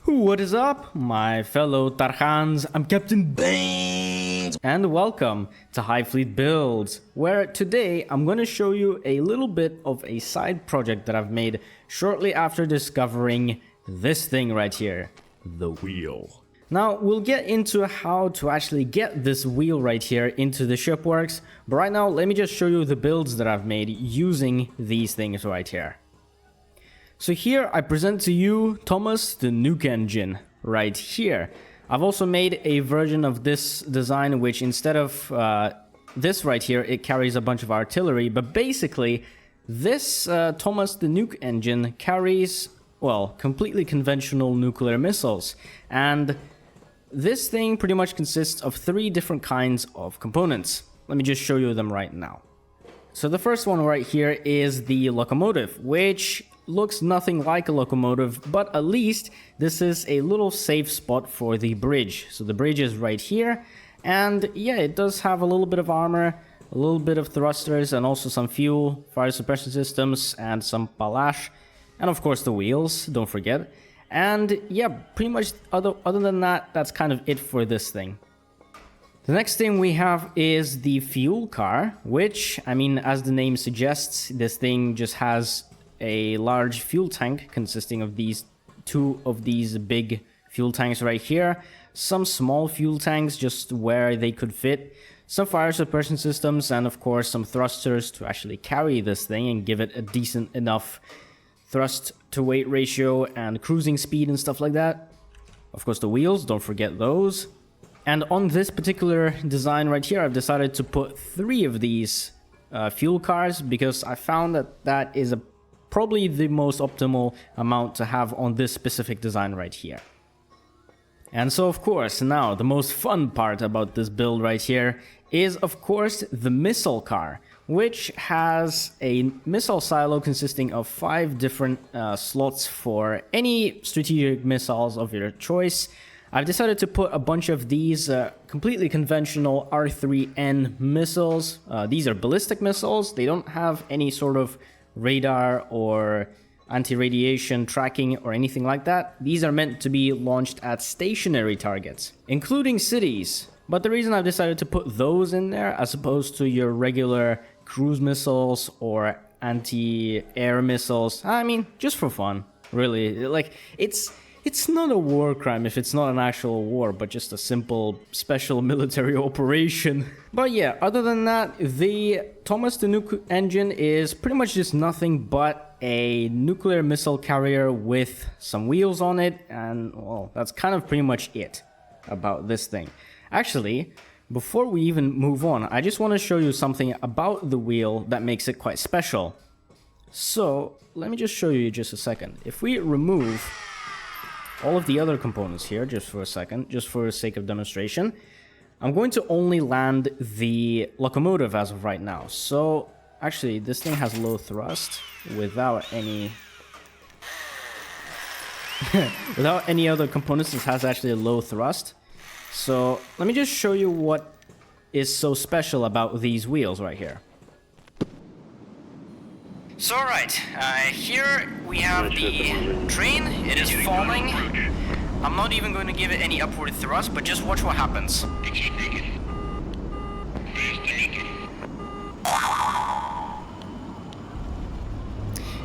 What is up, my fellow Tarhans? I'm Captain Baines, and welcome to HighFleet Builds, where today I'm going to show you a little bit of a side project that I've made shortly after discovering this thing right here, the wheel. Now, we'll get into how to actually get this wheel right here into the shipworks, but right now, let me just show you the builds that I've made using these things right here. So here I present to you Thomas the NUKE engine right here. I've also made a version of this design which instead of this right here, it carries a bunch of artillery, but basically this Thomas the NUKE engine carries, well, completely conventional nuclear missiles. And this thing pretty much consists of 3 different kinds of components. Let me just show you them right now. So the first one right here is the locomotive, which looks nothing like a locomotive, but at least this is a little safe spot for the bridge. So the bridge is right here, and yeah, it does have a little bit of armor, a little bit of thrusters, and also some fuel, fire suppression systems, and some palash, and of course the wheels, don't forget. And yeah, pretty much other than that, that's kind of it for this thing. The next thing we have is the fuel car, which, I mean, as the name suggests, this thing just has a large fuel tank consisting of these 2 of these big fuel tanks right here, some small fuel tanks just where they could fit, some fire suppression systems, and of course some thrusters to actually carry this thing and give it a decent enough thrust to weight ratio and cruising speed and stuff like that. Of course the wheels, don't forget those. And on this particular design right here, I've decided to put 3 of these fuel cars because I found that that is probably the most optimal amount to have on this specific design right here. And so of course, now the most fun part about this build right here is of course the missile car, which has a missile silo consisting of 5 different slots for any strategic missiles of your choice. I've decided to put a bunch of these completely conventional R3N missiles. These are ballistic missiles. They don't have any sort of radar or anti-radiation tracking or anything like that. These are meant to be launched at stationary targets, including cities. But the reason I've decided to put those in there as opposed to your regular cruise missiles or anti-air missiles, I mean, just for fun, really. Like, it's not a war crime if it's not an actual war, but just a simple special military operation. But yeah, other than that, the Thomas the NUKE engine is pretty much just nothing but a nuclear missile carrier with some wheels on it, and well, that's kind of pretty much it about this thing. Actually, before we even move on, I just want to show you something about the wheel that makes it quite special. So, let me just show you just a second. If we remove all of the other components here, just for a second, just for the sake of demonstration, I'm going to only land the locomotive as of right now. So, actually, this thing has low thrust without any without any other components. This has actually a low thrust. So, let me just show you what is so special about these wheels right here. So alright, here we have the train. It is falling. I'm not even going to give it any upward thrust, but just watch what happens.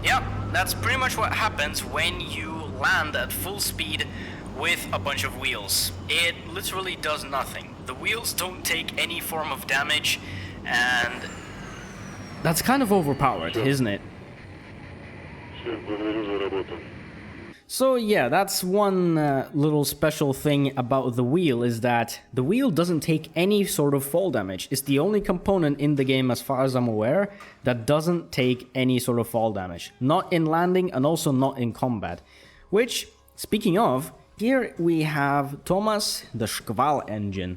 Yep, that's pretty much what happens when you land at full speed with a bunch of wheels. It literally does nothing. The wheels don't take any form of damage, and that's kind of overpowered, isn't it? So yeah, that's one little special thing about the wheel, is that the wheel doesn't take any sort of fall damage. It's the only component in the game, as far as I'm aware, that doesn't take any sort of fall damage. Not in landing and also not in combat. Which, speaking of, here we have Thomas the Squall engine.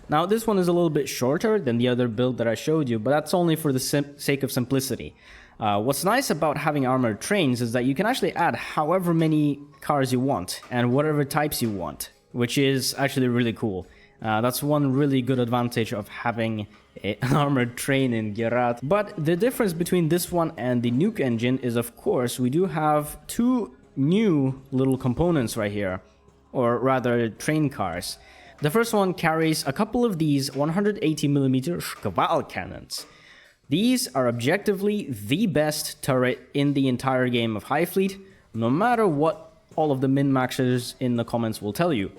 Now this one is a little bit shorter than the other build that I showed you, but that's only for the sake of simplicity. What's nice about having armored trains is that you can actually add however many cars you want and whatever types you want, which is actually really cool. That's one really good advantage of having an armored train in Gerard. But the difference between this one and the NUKE engine is, of course, we do have two new little components right here, or rather train cars. The first one carries a couple of these 180mm Squall cannons. These are objectively the best turret in the entire game of HighFleet, no matter what all of the min-maxers in the comments will tell you.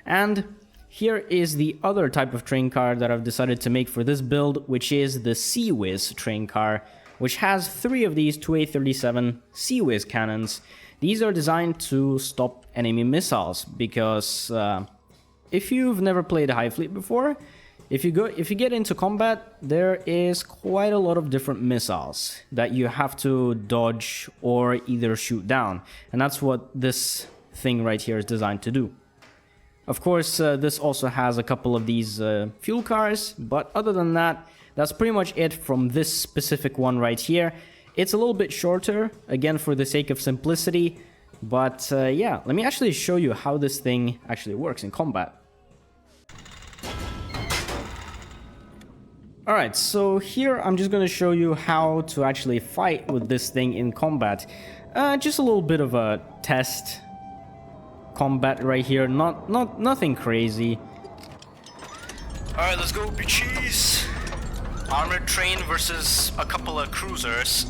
And here is the other type of train car that I've decided to make for this build, which is the Sea-Whiz train car, which has 3 of these 2A37 Sea-Whiz cannons. These are designed to stop enemy missiles, because if you've never played HighFleet before, if you get into combat, there is quite a lot of different missiles that you have to dodge or either shoot down, and that's what this thing right here is designed to do. Of course, this also has a couple of these fuel cars, but other than that, that's pretty much it from this specific one right here. It's a little bit shorter, again for the sake of simplicity, but yeah, let me actually show you how this thing actually works in combat. Alright, so here I'm just going to show you how to actually fight with this thing in combat. Just a little bit of a test combat right here, nothing crazy. Alright, let's go, bitches! Armored train versus a couple of cruisers.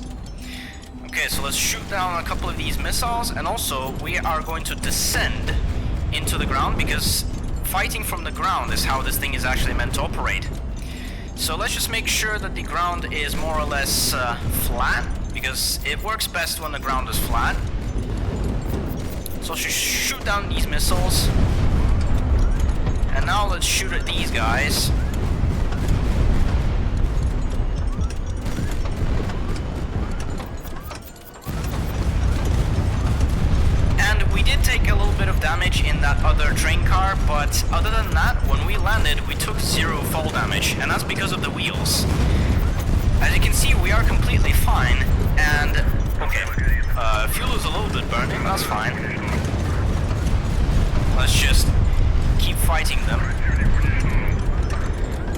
Okay, so let's shoot down a couple of these missiles, and also we are going to descend into the ground, because fighting from the ground is how this thing is actually meant to operate. So let's just make sure that the ground is more or less flat, because it works best when the ground is flat. So let's just shoot down these missiles. And now let's shoot at these guys. We did take a little bit of damage in that other train car, but other than that, when we landed, we took 0 fall damage, and that's because of the wheels. As you can see, we are completely fine, and okay, fuel is a little bit burning, that's fine. Let's just keep fighting them.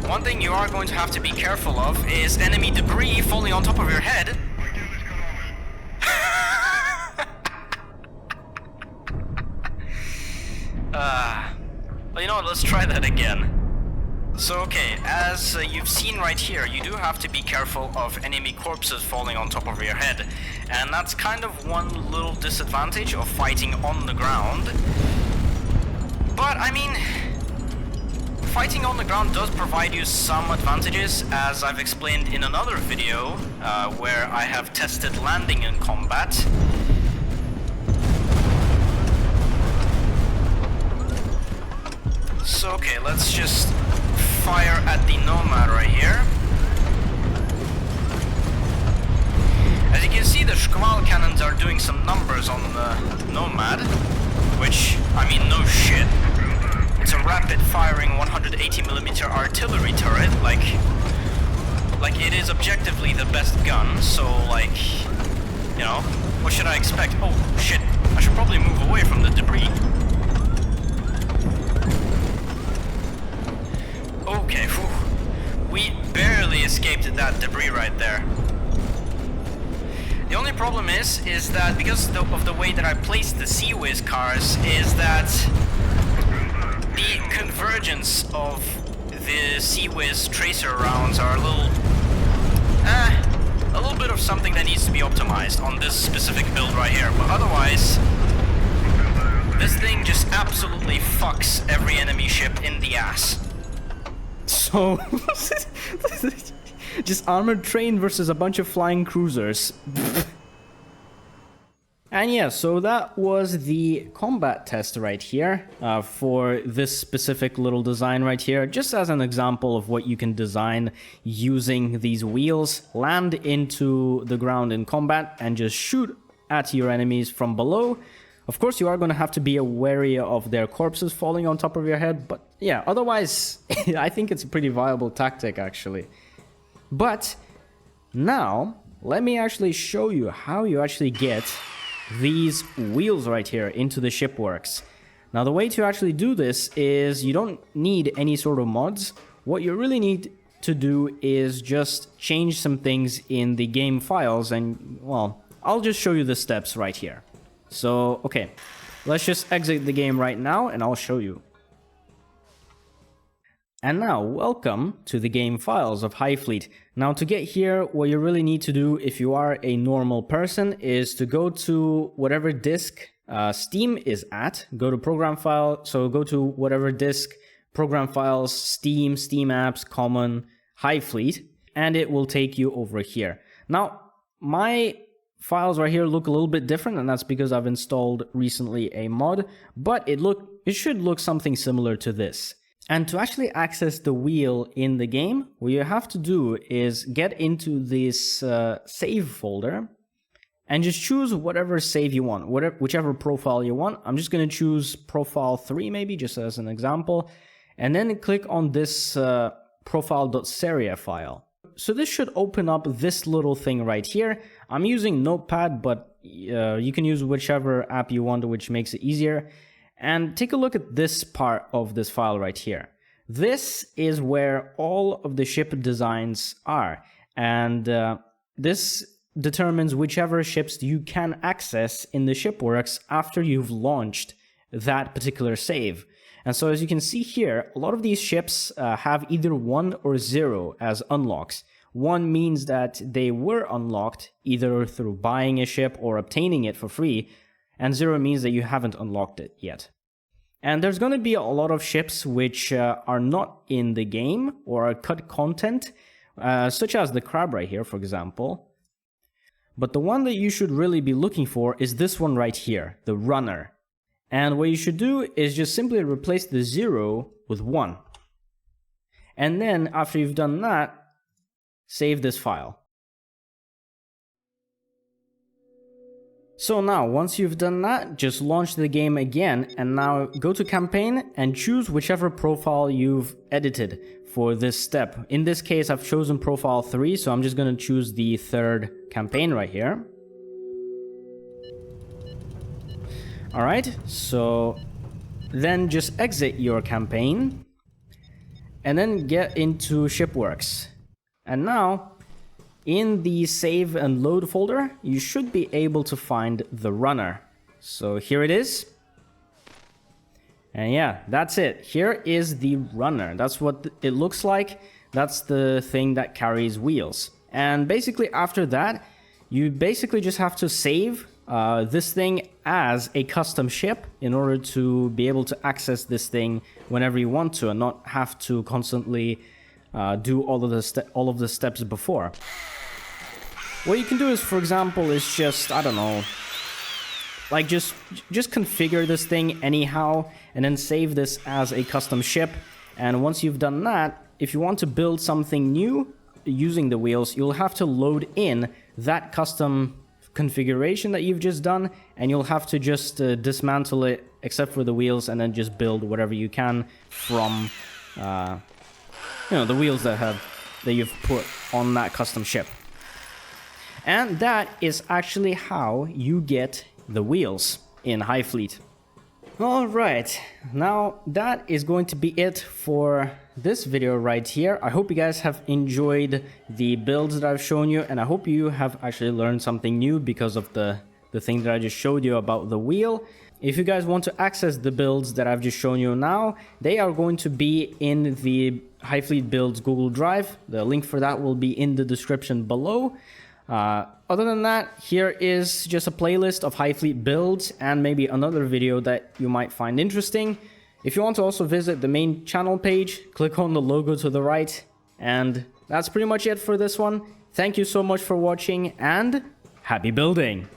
One thing you are going to have to be careful of is enemy debris falling on top of your head. Well, you know what, let's try that again. So okay, as you've seen right here, you do have to be careful of enemy corpses falling on top of your head. And that's kind of one little disadvantage of fighting on the ground. But, I mean, fighting on the ground does provide you some advantages, as I've explained in another video, where I have tested landing in combat. So okay, let's just fire at the Nomad right here. As you can see, the Squall cannons are doing some numbers on the Nomad, which, I mean, no shit. It's a rapid firing 180mm artillery turret, like it is objectively the best gun, so like, you know, what should I expect? Oh shit, I should probably move away from the debris. Okay, whew. We barely escaped that debris right there. The only problem is that because of the way that I placed the Sea-Whiz cars, is that the convergence of the Sea-Whiz tracer rounds are a little bit of something that needs to be optimized on this specific build right here. But otherwise, this thing just absolutely fucks every enemy ship in the ass. So, just armored train versus a bunch of flying cruisers. And yeah, so that was the combat test right here for this specific little design right here, just as an example of what you can design using these wheels. Land into the ground in combat and just shoot at your enemies from below. Of course, you are going to have to be wary of their corpses falling on top of your head, but yeah, otherwise, I think it's a pretty viable tactic, actually. But now, let me actually show you how you actually get these wheels right here into the shipworks. Now, the way to actually do this is you don't need any sort of mods. What you really need to do is just change some things in the game files, and, well, I'll just show you the steps right here. So, okay, let's just exit the game right now and I'll show you. And now, welcome to the game files of HighFleet. Now, to get here, what you really need to do if you are a normal person is to go to whatever disk Steam is at. Go to program file, so go to whatever disk, program files, Steam, Steam apps, common, HighFleet, and it will take you over here. Now, my files right here look a little bit different, and that's because I've installed recently a mod, but it should look something similar to this. And to actually access the wheel in the game, what you have to do is get into this save folder and just choose whatever save you want, whichever profile you want. I'm just going to choose profile 3 maybe, just as an example, and then click on this profile.seria file. So this should open up this little thing right here. I'm using Notepad, but you can use whichever app you want, which makes it easier. And take a look at this part of this file right here. This is where all of the ship designs are. And this determines whichever ships you can access in the shipworks after you've launched that particular save. And so as you can see here, a lot of these ships have either 1 or 0 as unlocks. 1 means that they were unlocked either through buying a ship or obtaining it for free, and 0 means that you haven't unlocked it yet. And there's going to be a lot of ships which are not in the game or are cut content, such as the crab right here, for example. But the one that you should really be looking for is this one right here, the runner. And what you should do is just simply replace the 0 with 1. And then after you've done that, save this file. So now, once you've done that, just launch the game again, and now go to campaign and choose whichever profile you've edited for this step. In this case, I've chosen profile 3, so I'm just going to choose the 3rd campaign right here. Alright, so then just exit your campaign and then get into Shipworks. And now, in the save and load folder, you should be able to find the runner. So here it is. And yeah, that's it. Here is the runner. That's what it looks like. That's the thing that carries wheels. And basically after that, you basically just have to save this thing as a custom ship in order to be able to access this thing whenever you want to and not have to constantly do all of the steps before. What you can do is, for example, is just, I don't know, like just configure this thing anyhow and then save this as a custom ship. And once you've done that, if you want to build something new using the wheels, you'll have to load in that custom configuration that you've just done, and you'll have to just dismantle it except for the wheels and then just build whatever you can from the wheels that you've put on that custom ship. And that is actually how you get the wheels in HighFleet. Alright, now that is going to be it for this video right here. I hope you guys have enjoyed the builds that I've shown you, and I hope you have actually learned something new because of the thing that I just showed you about the wheel. If you guys want to access the builds that I've just shown you now, they are going to be in the HighFleet Builds Google Drive. The link for that will be in the description below. Other than that, here is just a playlist of HighFleet builds and maybe another video that you might find interesting. If you want to also visit the main channel page, click on the logo to the right. And that's pretty much it for this one. Thank you so much for watching and happy building!